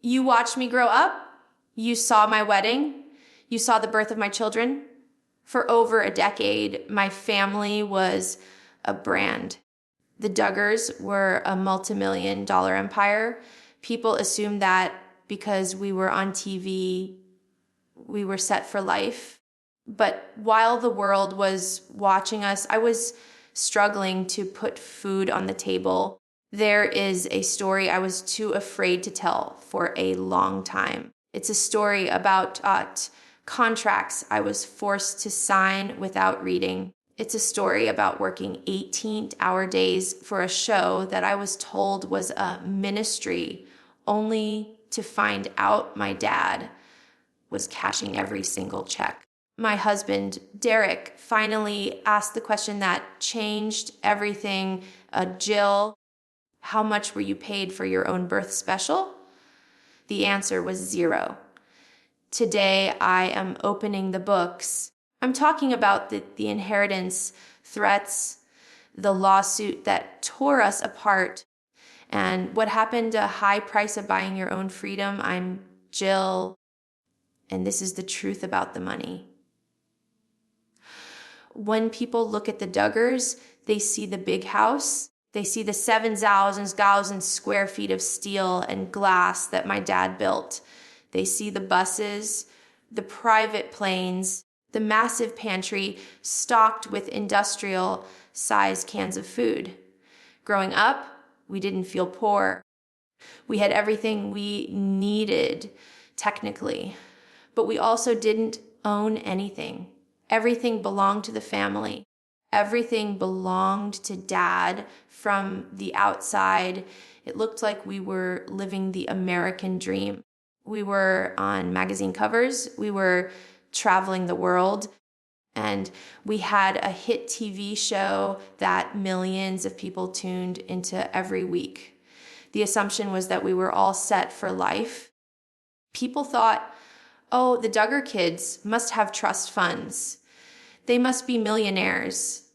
You watched me grow up. You saw my wedding. You saw the birth of my children. For over a decade, my family was a brand. The Duggars were a multi-million-dollar empire. People assumed that because we were on TV, we were set for life. But while the world was watching us, I was struggling to put food on the table. There is a story I was too afraid to tell for a long time. It's a story about contracts I was forced to sign without reading. It's a story about working 18-hour days for a show that I was told was a ministry, only to find out my dad was cashing every single check. My husband, Derek, finally asked the question that changed everything. Jill, how much were you paid for your own birth special? The answer was 0. Today, I am opening the books. I'm talking about the inheritance threats, the lawsuit that tore us apart, and what happened, a high price of buying your own freedom. I'm Jill, and this is the truth about the money. When people look at the Duggars, they see the big house. They see the 7,000 square feet of steel and glass that my dad built. They see the buses, the private planes, the massive pantry stocked with industrial-sized cans of food. Growing up, we didn't feel poor. We had everything we needed, technically, but we also didn't own anything. Everything belonged to the family. Everything belonged to Dad. From the outside, it looked like we were living the American dream. We were on magazine covers. We were traveling the world. And we had a hit TV show that millions of people tuned into every week. The assumption was that we were all set for life. People thought, oh, the Duggar kids must have trust funds. They must be millionaires.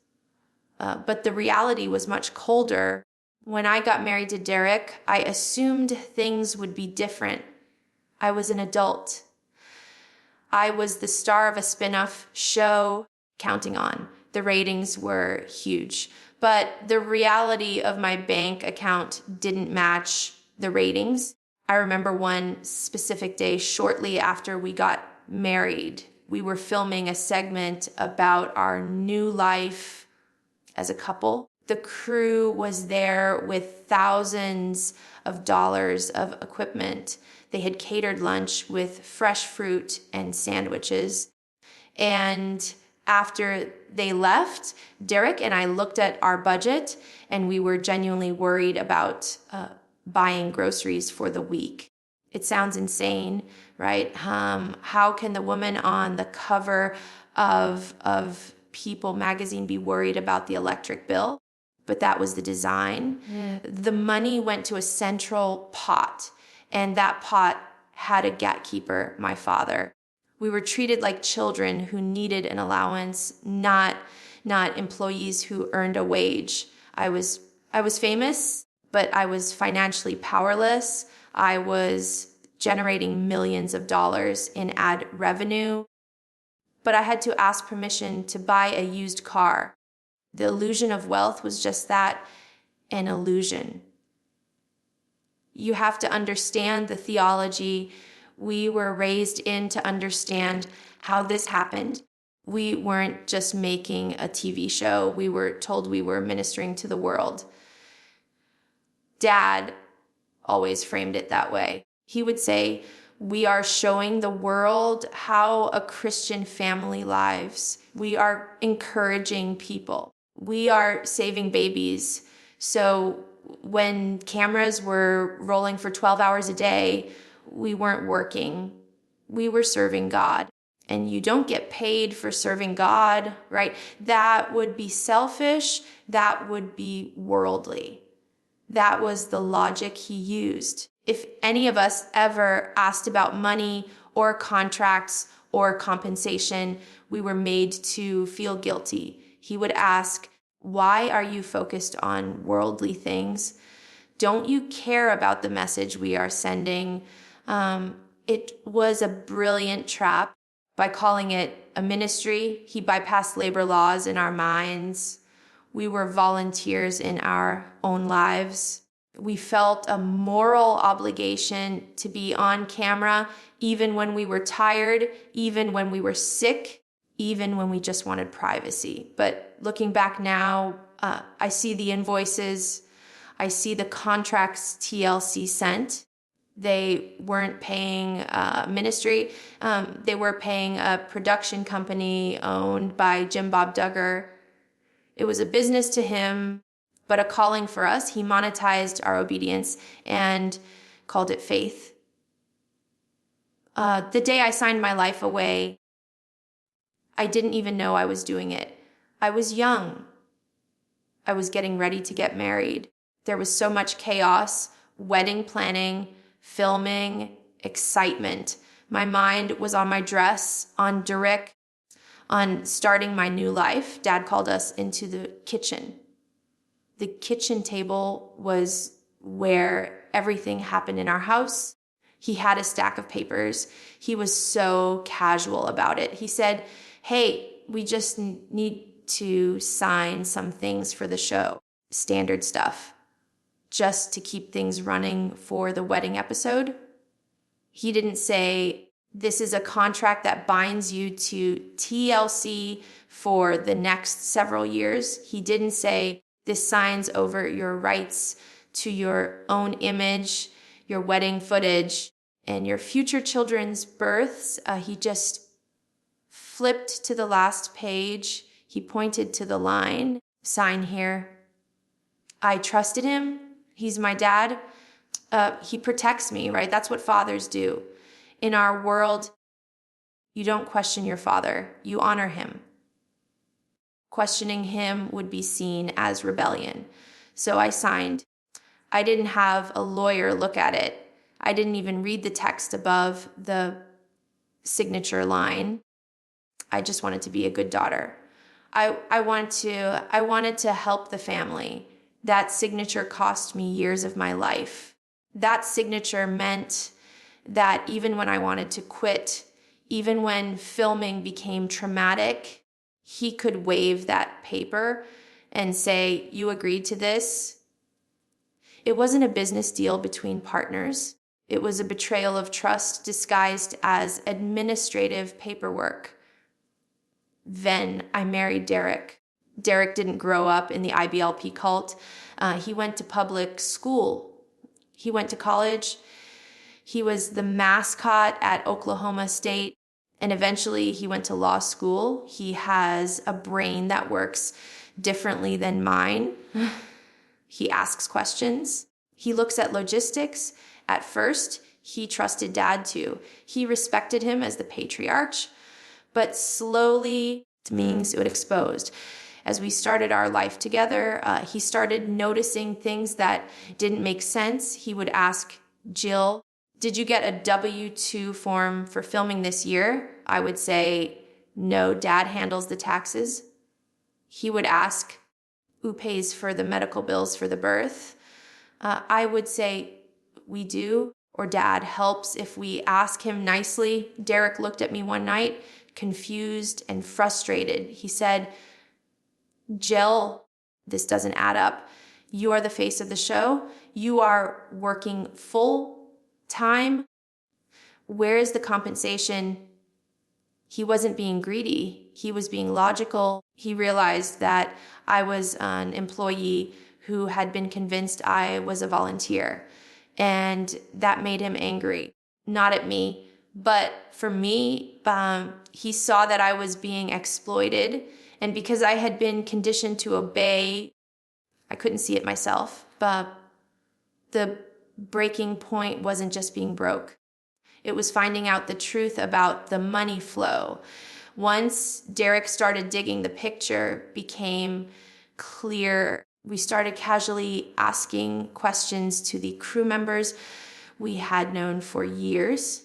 But the reality was much colder. When I got married to Derek, I assumed things would be different. I was an adult. I was the star of a spin-off show, Counting On. The ratings were huge. But the reality of my bank account didn't match the ratings. I remember one specific day shortly after we got married. We were filming a segment about our new life as a couple. The crew was there with thousands of dollars of equipment. They had catered lunch with fresh fruit and sandwiches. And after they left, Derek and I looked at our budget, and we were genuinely worried about buying groceries for the week. It sounds insane, right? How can the woman on the cover of People magazine be worried about the electric bill? But that was the design. Yeah. The money went to a central pot, and that pot had a gatekeeper, my father. We were treated like children who needed an allowance, not employees who earned a wage. I was famous, but I was financially powerless. I was generating millions of dollars in ad revenue, but I had to ask permission to buy a used car. The illusion of wealth was just that, an illusion. You have to understand the theology. We were raised in to understand how this happened. We weren't just making a TV show. We were told we were ministering to the world. Dad always framed it that way. He would say, we are showing the world how a Christian family lives. We are encouraging people. We are saving babies. So when cameras were rolling for 12 hours a day, we weren't working. We were serving God. And you don't get paid for serving God, right? That would be selfish. That would be worldly. That was the logic he used. If any of us ever asked about money or contracts or compensation, we were made to feel guilty. He would ask, why are you focused on worldly things? Don't you care about the message we are sending? It was a brilliant trap. By calling it a ministry, he bypassed labor laws in our minds. We were volunteers in our own lives. We felt a moral obligation to be on camera, even when we were tired, even when we were sick, even when we just wanted privacy. But looking back now, I see the invoices, I see the contracts TLC sent. They weren't paying ministry. They were paying a production company owned by Jim Bob Duggar. It was a business to him, but a calling for us. He monetized our obedience and called it faith. The day I signed my life away, I didn't even know I was doing it. I was young. I was getting ready to get married. There was so much chaos, wedding planning, filming, excitement. My mind was on my dress, on Derek, on starting my new life. Dad called us into the kitchen. The kitchen table was where everything happened in our house. He had a stack of papers. He was so casual about it. He said, "Hey, we just need to sign some things for the show, standard stuff, just to keep things running for the wedding episode." He didn't say, "This is a contract that binds you to TLC for the next several years." He didn't say, "This signs over your rights to your own image, your wedding footage, and your future children's births." He just flipped to the last page. He pointed to the line, "Sign here." I trusted him. He's my dad. He protects me, right? That's what fathers do. In our world, you don't question your father. You honor him. Questioning him would be seen as rebellion. So I signed. I didn't have a lawyer look at it. I didn't even read the text above the signature line. I just wanted to be a good daughter. I wanted to help the family. That signature cost me years of my life. That signature meant that even when I wanted to quit, even when filming became traumatic, he could wave that paper and say, "You agreed to this." It wasn't a business deal between partners. It was a betrayal of trust disguised as administrative paperwork. Then I married Derek. Derek didn't grow up in the IBLP cult. He went to public school. He went to college. He was the mascot at Oklahoma State, and eventually he went to law school. He has a brain that works differently than mine. He asks questions. He looks at logistics. At first, he trusted Dad too. He respected him as the patriarch, but slowly things would exposed. As we started our life together, he started noticing things that didn't make sense. He would ask Jill, "Did you get a W-2 form for filming this year?" I would say, "No, Dad handles the taxes." He would ask, "Who pays for the medical bills for the birth?" I would say, "We do," or "Dad helps if we ask him nicely." Derek looked at me one night, confused and frustrated. He said, "Jill, this doesn't add up. You are the face of the show. You are working full time. Where is the compensation?" He wasn't being greedy. He was being logical. He realized that I was an employee who had been convinced I was a volunteer. And that made him angry. Not at me, but for me, he saw that I was being exploited. And because I had been conditioned to obey, I couldn't see it myself. But the breaking point wasn't just being broke. It was finding out the truth about the money flow. Once Derek started digging, the picture became clear. We started casually asking questions to the crew members we had known for years.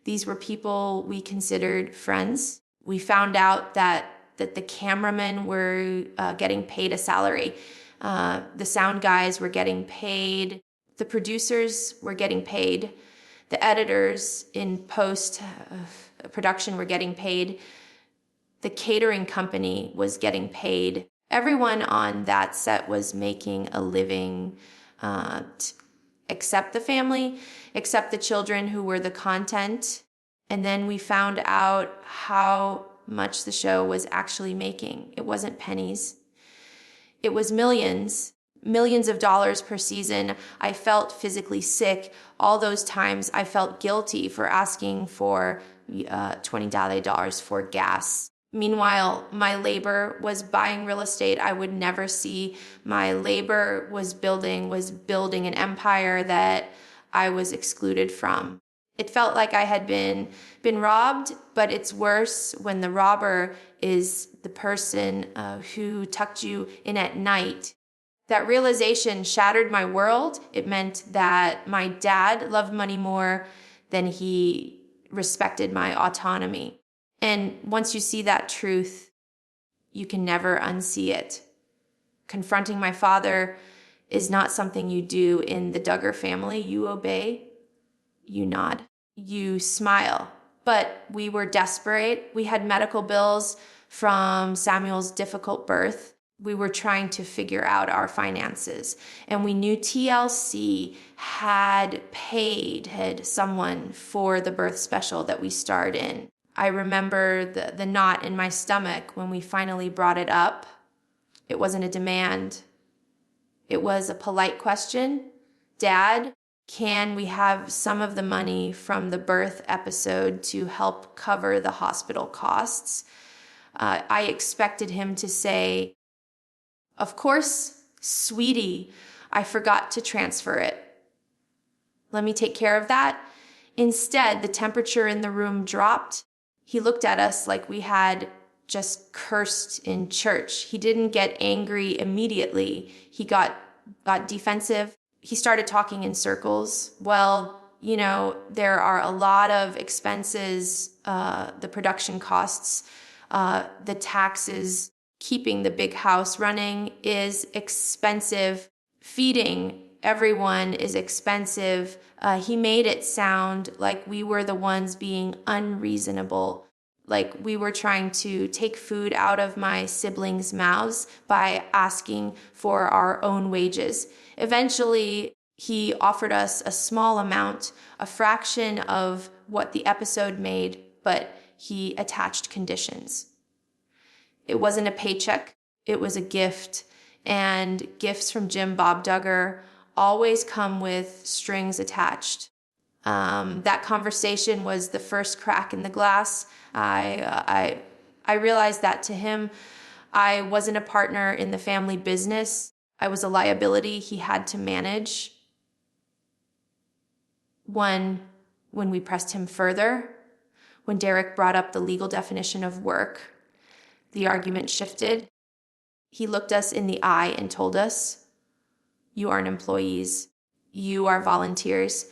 These were people we considered friends. We found out that the cameramen were getting paid a salary. The sound guys were getting paid. The producers were getting paid. The editors in post production were getting paid. The catering company was getting paid. Everyone on that set was making a living, except the family, except the children who were the content. And then we found out how much the show was actually making. It wasn't pennies. It was millions of dollars per season. I felt physically sick. All those times I felt guilty for asking for $20 for gas. Meanwhile, my labor was buying real estate I would never see. My labor was building an empire that I was excluded from. It felt like I had been robbed, but it's worse when the robber is the person who tucked you in at night. That realization shattered my world. It meant that my dad loved money more than he respected my autonomy. And once you see that truth, you can never unsee it. Confronting my father is not something you do in the Duggar family. You obey, you nod, you smile. But we were desperate. We had medical bills from Samuel's difficult birth. We were trying to figure out our finances. And we knew TLC had paid someone for the birth special that we starred in. I remember the knot in my stomach when we finally brought it up. It wasn't a demand. It was a polite question. Dad, can we have some of the money from the birth episode to help cover the hospital costs? I expected him to say, of course, sweetie, I forgot to transfer it. Let me take care of that. Instead, the temperature in the room dropped. He looked at us like we had just cursed in church. He didn't get angry immediately. He got defensive. He started talking in circles. Well, there are a lot of expenses, the production costs, the taxes. Keeping the big house running is expensive. Feeding everyone is expensive. He made it sound like we were the ones being unreasonable, like we were trying to take food out of my siblings' mouths by asking for our own wages. Eventually, he offered us a small amount, a fraction of what the episode made, but he attached conditions. It wasn't a paycheck, it was a gift, and gifts from Jim Bob Duggar always come with strings attached. That conversation was the first crack in the glass. I realized that to him, I wasn't a partner in the family business. I was a liability he had to manage. When we pressed him further, when Derek brought up the legal definition of work, the argument shifted. He looked us in the eye and told us, "You aren't employees. You are volunteers."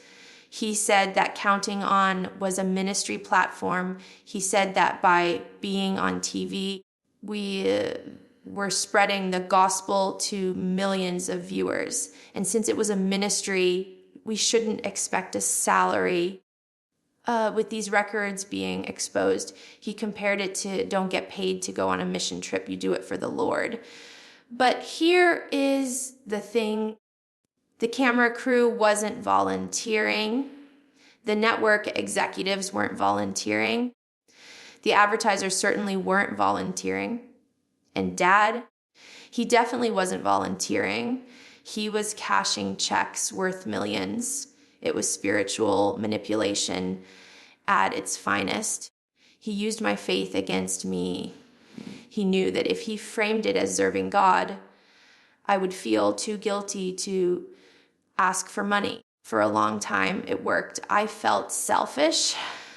He said that Counting On was a ministry platform. He said that by being on TV, we were spreading the gospel to millions of viewers. And since it was a ministry, we shouldn't expect a salary. With these records being exposed, he compared it to don't get paid to go on a mission trip. You do it for the Lord. But here is the thing. The camera crew wasn't volunteering. The network executives weren't volunteering. The advertisers certainly weren't volunteering. And Dad, he definitely wasn't volunteering. He was cashing checks worth millions. It was spiritual manipulation at its finest. He used my faith against me. He knew that if he framed it as serving God, I would feel too guilty to ask for money. For a long time, it worked. I felt selfish.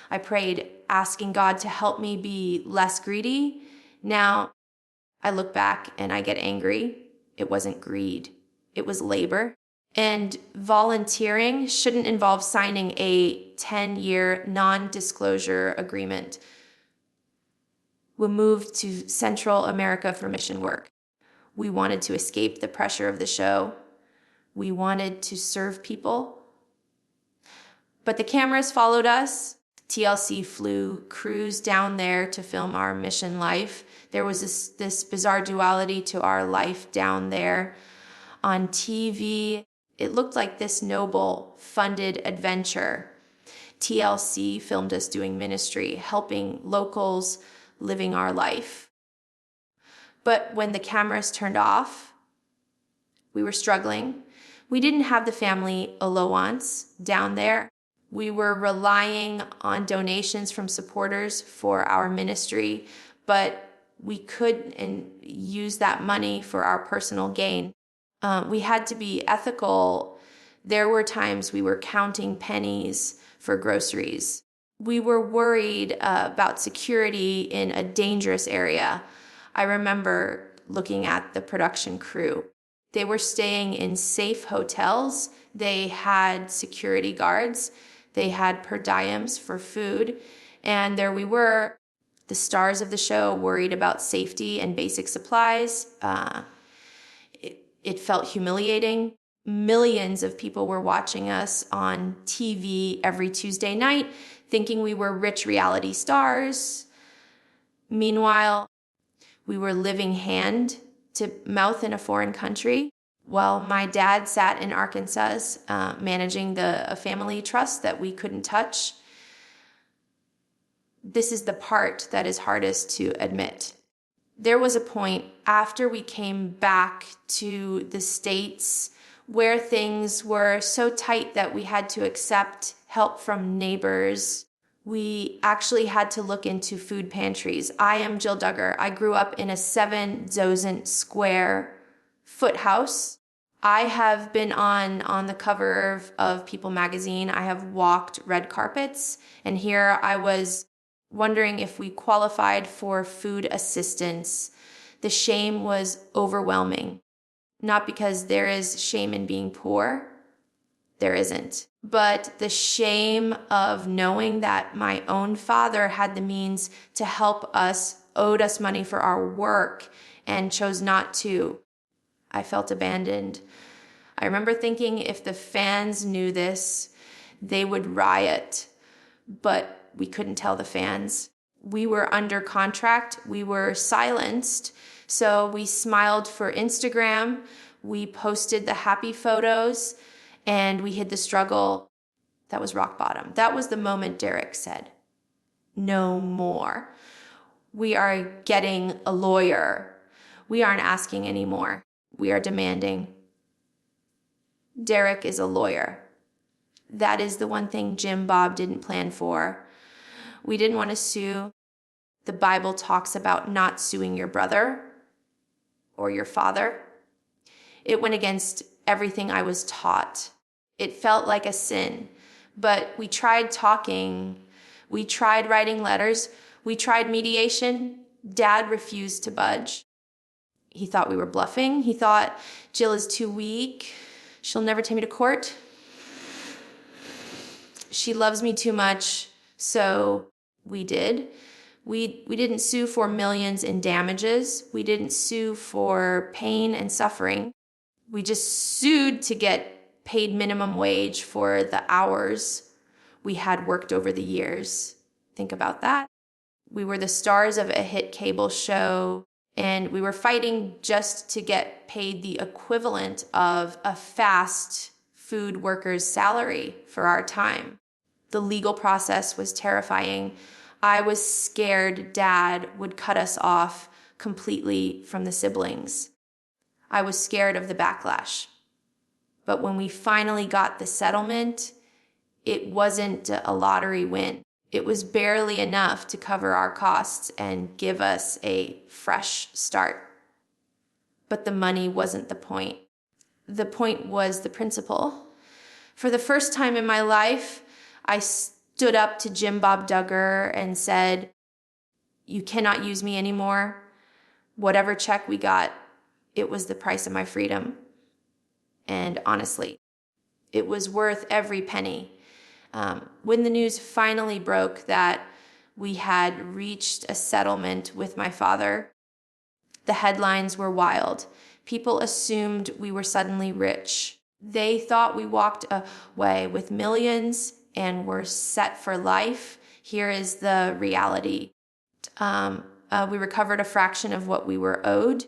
I prayed, asking God to help me be less greedy. Now, I look back and I get angry. It wasn't greed. It was labor. And volunteering shouldn't involve signing a 10-year non-disclosure agreement. We moved to Central America for mission work. We wanted to escape the pressure of the show. We wanted to serve people. But the cameras followed us. TLC flew crews down there to film our mission life. There was this bizarre duality to our life down there. On TV, it looked like this noble, funded adventure. TLC filmed us doing ministry, helping locals, living our life. But when the cameras turned off, we were struggling. We didn't have the family allowance down there. We were relying on donations from supporters for our ministry, but we couldn't use that money for our personal gain. We had to be ethical. There were times we were counting pennies for groceries. We were worried about security in a dangerous area. I remember looking at the production crew. They were staying in safe hotels. They had security guards. They had per diems for food. And there we were, the stars of the show, worried about safety and basic supplies. It felt humiliating. Millions of people were watching us on TV every Tuesday night, thinking we were rich reality stars. Meanwhile, we were living hand to mouth in a foreign country while my dad sat in Arkansas managing a family trust that we couldn't touch. This is the part that is hardest to admit. There was a point after we came back to the States where things were so tight that we had to accept help from neighbors. We actually had to look into food pantries. I am Jill Duggar. I grew up in a 7,000 square foot house. I have been on the cover of People magazine. I have walked red carpets, and here I was wondering if we qualified for food assistance. The shame was overwhelming. Not because there is shame in being poor. There isn't. But the shame of knowing that my own father had the means to help us, owed us money for our work, and chose not to. I felt abandoned. I remember thinking if the fans knew this, they would riot. But we couldn't tell the fans. We were under contract. We were silenced. So we smiled for Instagram. We posted the happy photos, and we hid the struggle. That was rock bottom. That was the moment Derek said, "No more. We are getting a lawyer. We aren't asking anymore. We are demanding." Derek is a lawyer. That is the one thing Jim Bob didn't plan for. We didn't want to sue. The Bible talks about not suing your brother or your father. It went against everything I was taught. It felt like a sin. But we tried talking. We tried writing letters. We tried mediation. Dad refused to budge. He thought we were bluffing. He thought, Jill is too weak. She'll never take me to court. She loves me too much. So we did. We didn't sue for millions in damages. We didn't sue for pain and suffering. We just sued to get paid minimum wage for the hours we had worked over the years. Think about that. We were the stars of a hit cable show, and we were fighting just to get paid the equivalent of a fast food worker's salary for our time. The legal process was terrifying. I was scared Dad would cut us off completely from the siblings. I was scared of the backlash. But when we finally got the settlement, it wasn't a lottery win. It was barely enough to cover our costs and give us a fresh start. But the money wasn't the point. The point was the principle. For the first time in my life, I stood up to Jim Bob Duggar and said, "You cannot use me anymore. Whatever check we got, it was the price of my freedom." And honestly, it was worth every penny. When the news finally broke that we had reached a settlement with my father, the headlines were wild. People assumed we were suddenly rich. They thought we walked away with millions and we're set for life. Here is the reality. We recovered a fraction of what we were owed.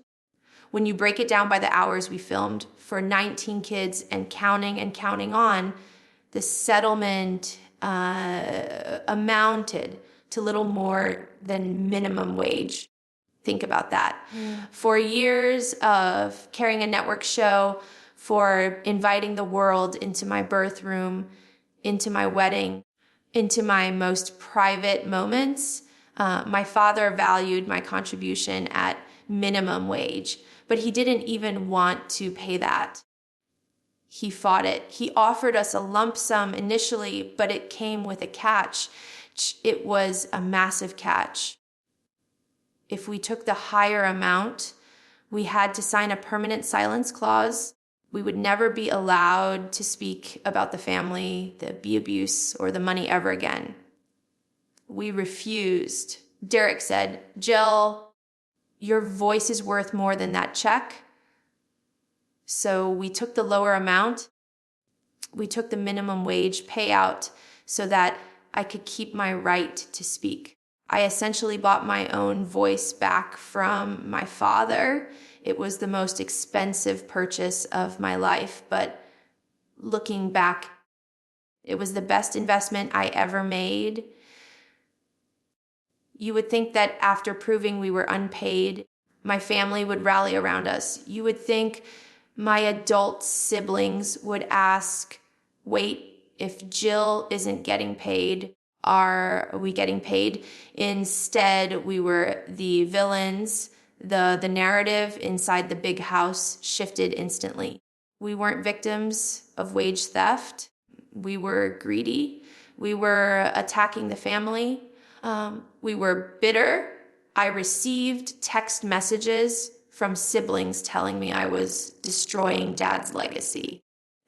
When you break it down by the hours we filmed for 19 kids and counting on, the settlement amounted to little more than minimum wage. Think about that. 4 years of carrying a network show, for inviting the world into my birth room, into my wedding, into my most private moments. My father valued my contribution at minimum wage, but he didn't even want to pay that. He fought it. He offered us a lump sum initially, but it came with a catch. It was a massive catch. If we took the higher amount, we had to sign a permanent silence clause. We would never be allowed to speak about the family, the abuse, or the money ever again. We refused. Derek said, "Jill, your voice is worth more than that check." So we took the lower amount. We took the minimum wage payout so that I could keep my right to speak. I essentially bought my own voice back from my father. It was the most expensive purchase of my life, but looking back, it was the best investment I ever made. You would think that after proving we were unpaid, my family would rally around us. You would think my adult siblings would ask, "Wait, if Jill isn't getting paid, are we getting paid?" Instead, we were the villains. The narrative inside the big house shifted instantly. We weren't victims of wage theft. We were greedy. We were attacking the family. We were bitter. I received text messages from siblings telling me I was destroying Dad's legacy.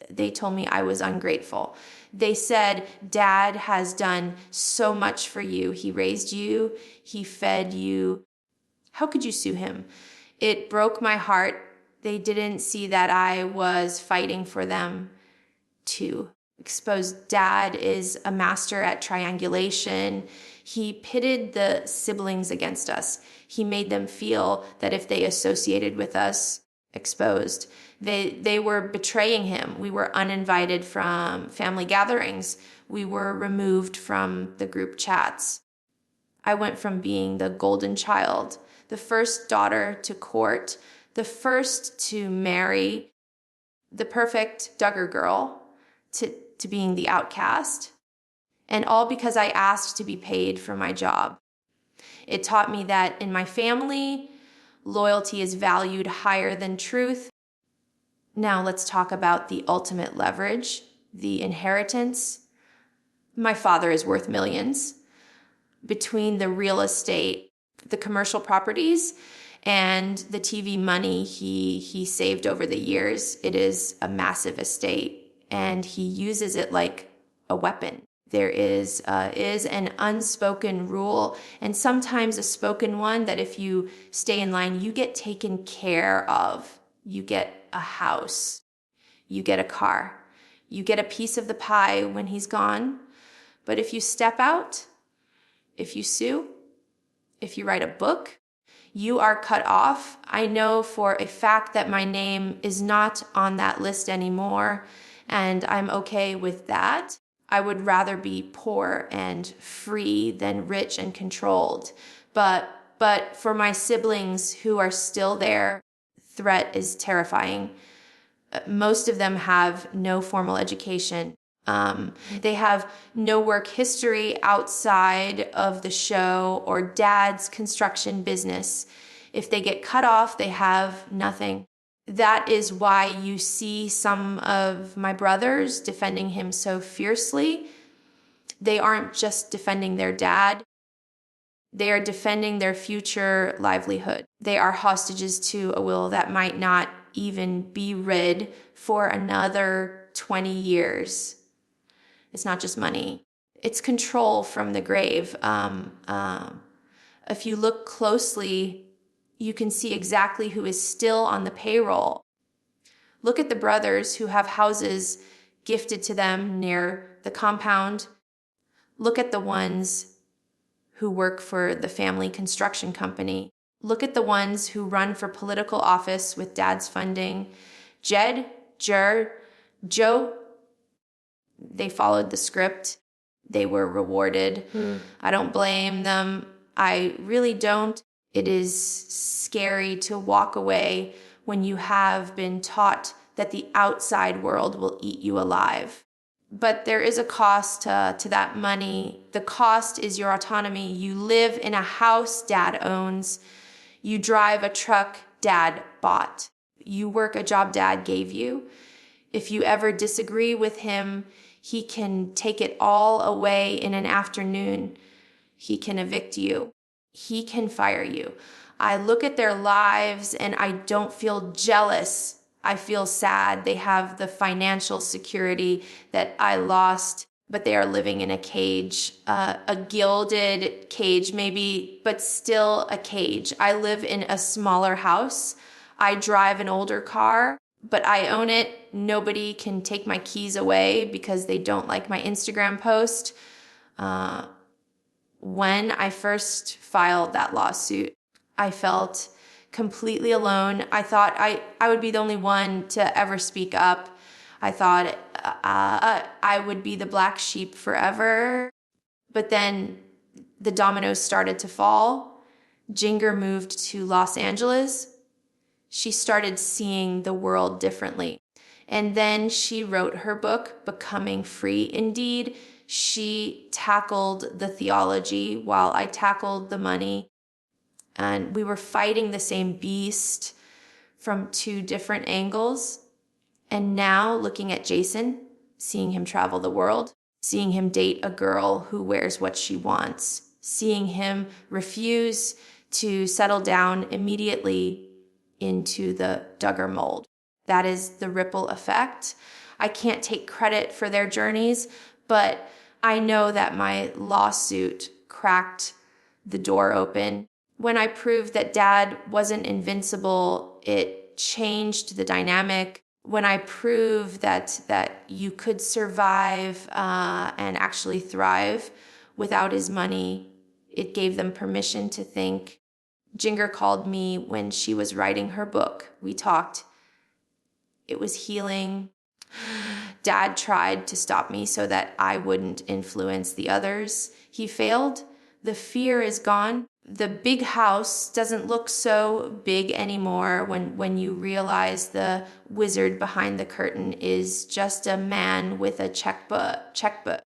They told me I was ungrateful. They said, "Dad has done so much for you. He raised you. He fed you. How could you sue him?" It broke my heart. They didn't see that I was fighting for them too. Exposed Dad is a master at triangulation. He pitted the siblings against us. He made them feel that if they associated with us, exposed, they were betraying him. We were uninvited from family gatherings. We were removed from the group chats. I went from being the golden child, the first daughter to court, the first to marry, the perfect Duggar girl, to being the outcast. And all because I asked to be paid for my job. It taught me that in my family, loyalty is valued higher than truth. Now let's talk about the ultimate leverage, the inheritance. My father is worth millions. Between the real estate, the commercial properties, and the TV money he saved over the years, it is a massive estate, and he uses it like a weapon. There is an unspoken rule, and sometimes a spoken one, that if you stay in line, you get taken care of. You get a house. You get a car. You get a piece of the pie when he's gone. But if you step out, if you sue, if you write a book, you are cut off. I know for a fact that my name is not on that list anymore, and I'm okay with that. I would rather be poor and free than rich and controlled. But for my siblings who are still there, threat is terrifying. Most of them have no formal education. They have no work history outside of the show or Dad's construction business. If they get cut off, they have nothing. That is why you see some of my brothers defending him so fiercely. They aren't just defending their dad. They are defending their future livelihood. They are hostages to a will that might not even be rid for another 20 years. It's not just money. It's control from the grave. If you look closely, you can see exactly who is still on the payroll. Look at the brothers who have houses gifted to them near the compound. Look at the ones who work for the family construction company. Look at the ones who run for political office with dad's funding. Jed, Jer, Joe, they followed the script. They were rewarded. I don't blame them. I really don't. It is scary to walk away when you have been taught that the outside world will eat you alive. But there is a cost to that money. The cost is your autonomy. You live in a house dad owns. You drive a truck dad bought. You work a job dad gave you. If you ever disagree with him, he can take it all away in an afternoon. He can evict you. He can fire you. I look at their lives and I don't feel jealous. I feel sad. They have the financial security that I lost, but they are living in a cage, a gilded cage maybe, but still a cage. I live in a smaller house. I drive an older car, but I own it. Nobody can take my keys away because they don't like my Instagram post. When I first filed that lawsuit, I felt completely alone. I thought I would be the only one to ever speak up. I thought I would be the black sheep forever. But then the dominoes started to fall. Jinger moved to Los Angeles. She started seeing the world differently. And then she wrote her book, Becoming Free Indeed. She tackled the theology while I tackled the money. And we were fighting the same beast from two different angles. And now looking at Jason, seeing him travel the world, seeing him date a girl who wears what she wants, seeing him refuse to settle down immediately into the Duggar mold. That is the ripple effect. I can't take credit for their journeys, but I know that my lawsuit cracked the door open. When I proved that dad wasn't invincible, it changed the dynamic. When I proved that you could survive and actually thrive without his money, it gave them permission to think. Jinger called me when she was writing her book. We talked. It was healing. Dad tried to stop me so that I wouldn't influence the others. He failed. The fear is gone. The big house doesn't look so big anymore when you realize the wizard behind the curtain is just a man with a checkbook.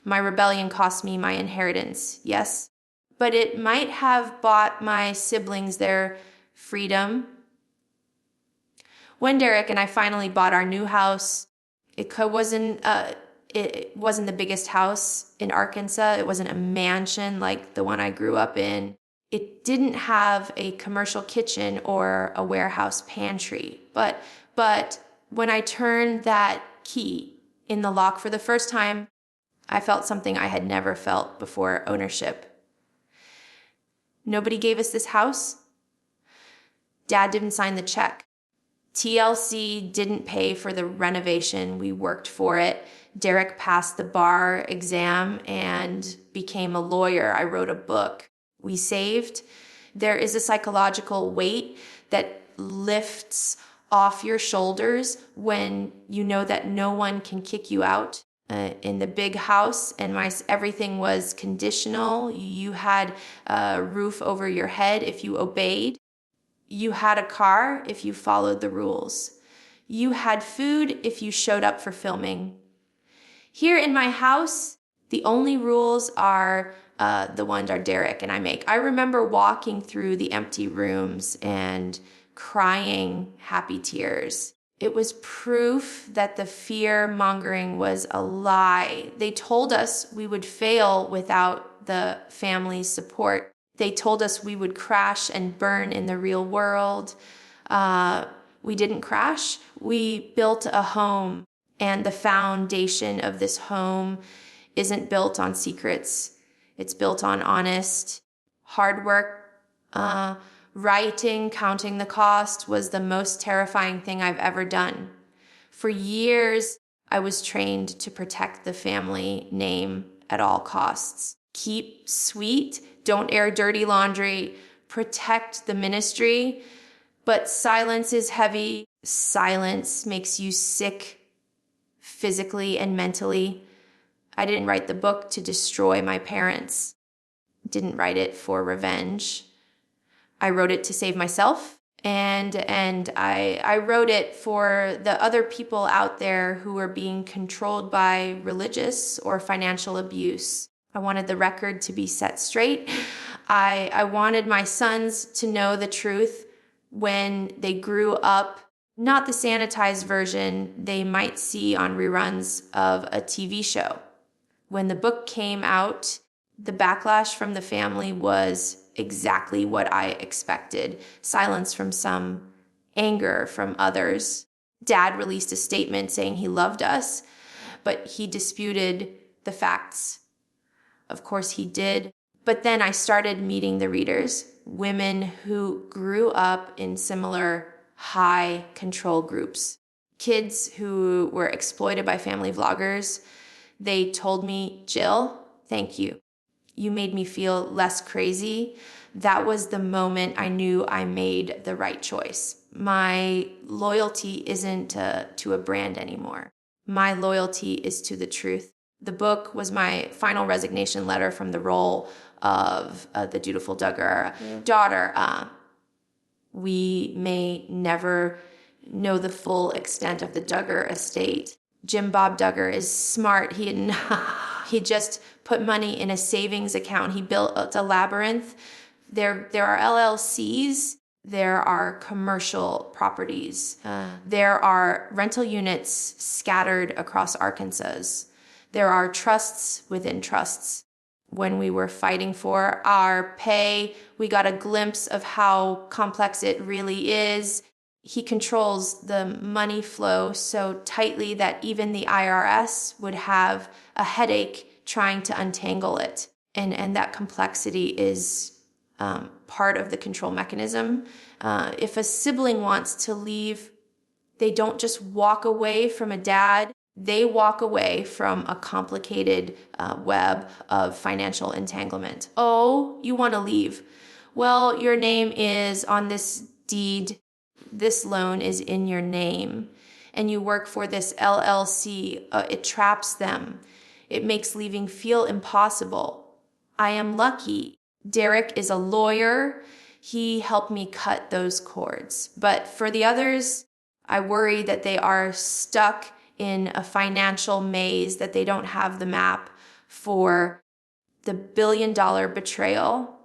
My rebellion cost me my inheritance, yes, but it might have bought my siblings their freedom. When Derek and I finally bought our new house, it wasn't the biggest house in Arkansas. It wasn't a mansion like the one I grew up in. It didn't have a commercial kitchen or a warehouse pantry. But when I turned that key in the lock for the first time, I felt something I had never felt before: ownership. Nobody gave us this house. Dad didn't sign the check. TLC didn't pay for the renovation. We worked for it. Derek passed the bar exam and became a lawyer. I wrote a book. We saved. There is a psychological weight that lifts off your shoulders when you know that no one can kick you out. In the big house, and everything was conditional. You had a roof over your head if you obeyed. You had a car if you followed the rules. You had food if you showed up for filming. Here in my house, the only rules are the ones our Derek and I make. I remember walking through the empty rooms and crying happy tears. It was proof that the fear-mongering was a lie. They told us we would fail without the family's support. They told us we would crash and burn in the real world. We didn't crash. We built a home, and the foundation of this home isn't built on secrets. It's built on honest, hard work. Writing, counting the cost was the most terrifying thing I've ever done. For years, I was trained to protect the family name at all costs. Keep sweet, don't air dirty laundry, protect the ministry, but silence is heavy. Silence makes you sick physically and mentally. I didn't write the book to destroy my parents. Didn't write it for revenge. I wrote it to save myself. And I wrote it for the other people out there who were being controlled by religious or financial abuse. I wanted the record to be set straight. I wanted my sons to know the truth when they grew up, not the sanitized version they might see on reruns of a TV show. When the book came out, the backlash from the family was exactly what I expected. Silence from some, anger from others. Dad released a statement saying he loved us, but he disputed the facts. Of course he did. But then I started meeting the readers, women who grew up in similar high control groups, kids who were exploited by family vloggers. They told me, Jill, thank you. You made me feel less crazy. That was the moment I knew I made the right choice. My loyalty isn't to a brand anymore. My loyalty is to the truth. The book was my final resignation letter from the role of the dutiful Duggar daughter. We may never know the full extent of the Duggar estate. Jim Bob Duggar is smart. He just put money in a savings account. He built a labyrinth. There are LLCs. There are commercial properties. There are rental units scattered across Arkansas. There are trusts within trusts. When we were fighting for our pay, we got a glimpse of how complex it really is. He controls the money flow so tightly that even the IRS would have a headache trying to untangle it. And that complexity is part of the control mechanism. If a sibling wants to leave, they don't just walk away from a dad. They walk away from a complicated web of financial entanglement. Oh, you want to leave. Well, your name is on this deed. This loan is in your name. And you work for this LLC. It traps them. It makes leaving feel impossible. I am lucky. Derek is a lawyer. He helped me cut those cords. But for the others, I worry that they are stuck in a financial maze, that they don't have the map for the billion-dollar betrayal.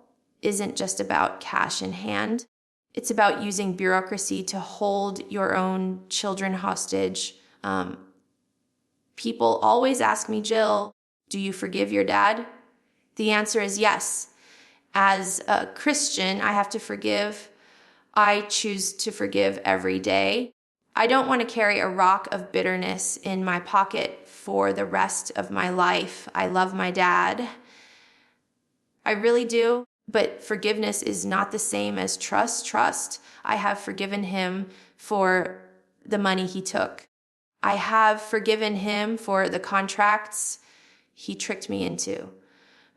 Isn't just about cash in hand. It's about using bureaucracy to hold your own children hostage. People always ask me, Jill, do you forgive your dad? The answer is yes. As a Christian, I have to forgive. I choose to forgive every day. I don't want to carry a rock of bitterness in my pocket for the rest of my life. I love my dad. I really do. But forgiveness is not the same as trust. I have forgiven him for the money he took. I have forgiven him for the contracts he tricked me into.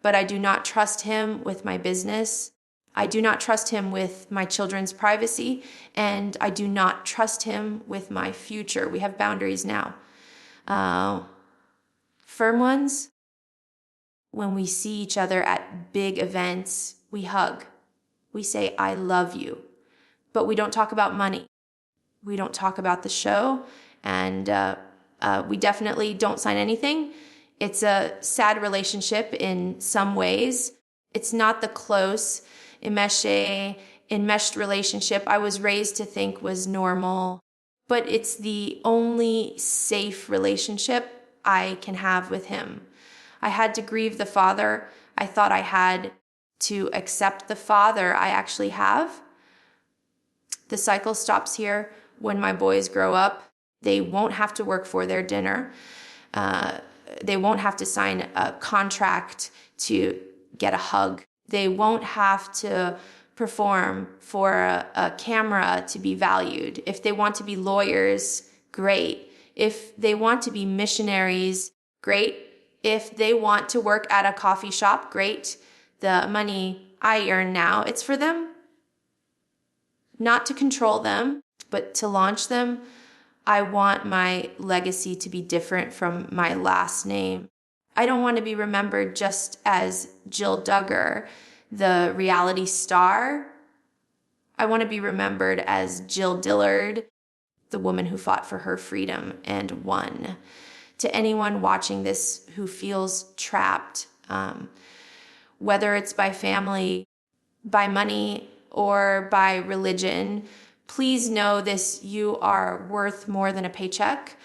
But I do not trust him with my business. I do not trust him with my children's privacy, and I do not trust him with my future. We have boundaries now. Firm ones. When we see each other at big events, we hug. We say, I love you. But we don't talk about money. We don't talk about the show. And we definitely don't sign anything. It's a sad relationship in some ways. It's not the close, enmeshed relationship I was raised to think was normal. But it's the only safe relationship I can have with him. I had to grieve the father I thought I had to accept the father I actually have. The cycle stops here when my boys grow up. They won't have to work for their dinner. They won't have to sign a contract to get a hug. They won't have to perform for a camera to be valued. If they want to be lawyers, great. If they want to be missionaries, great. If they want to work at a coffee shop, great. The money I earn now, it's for them. Not to control them, but to launch them. I want my legacy to be different from my last name. I don't want to be remembered just as Jill Duggar, the reality star. I want to be remembered as Jill Dillard, the woman who fought for her freedom and won. To anyone watching this who feels trapped, whether it's by family, by money, or by religion, please know this: you are worth more than a paycheck.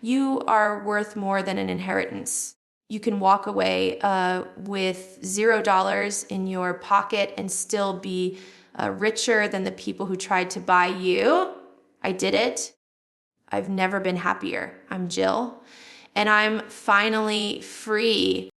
You are worth more than an inheritance. You can walk away with $0 in your pocket and still be richer than the people who tried to buy you. I did it. I've never been happier. I'm Jill, and I'm finally free.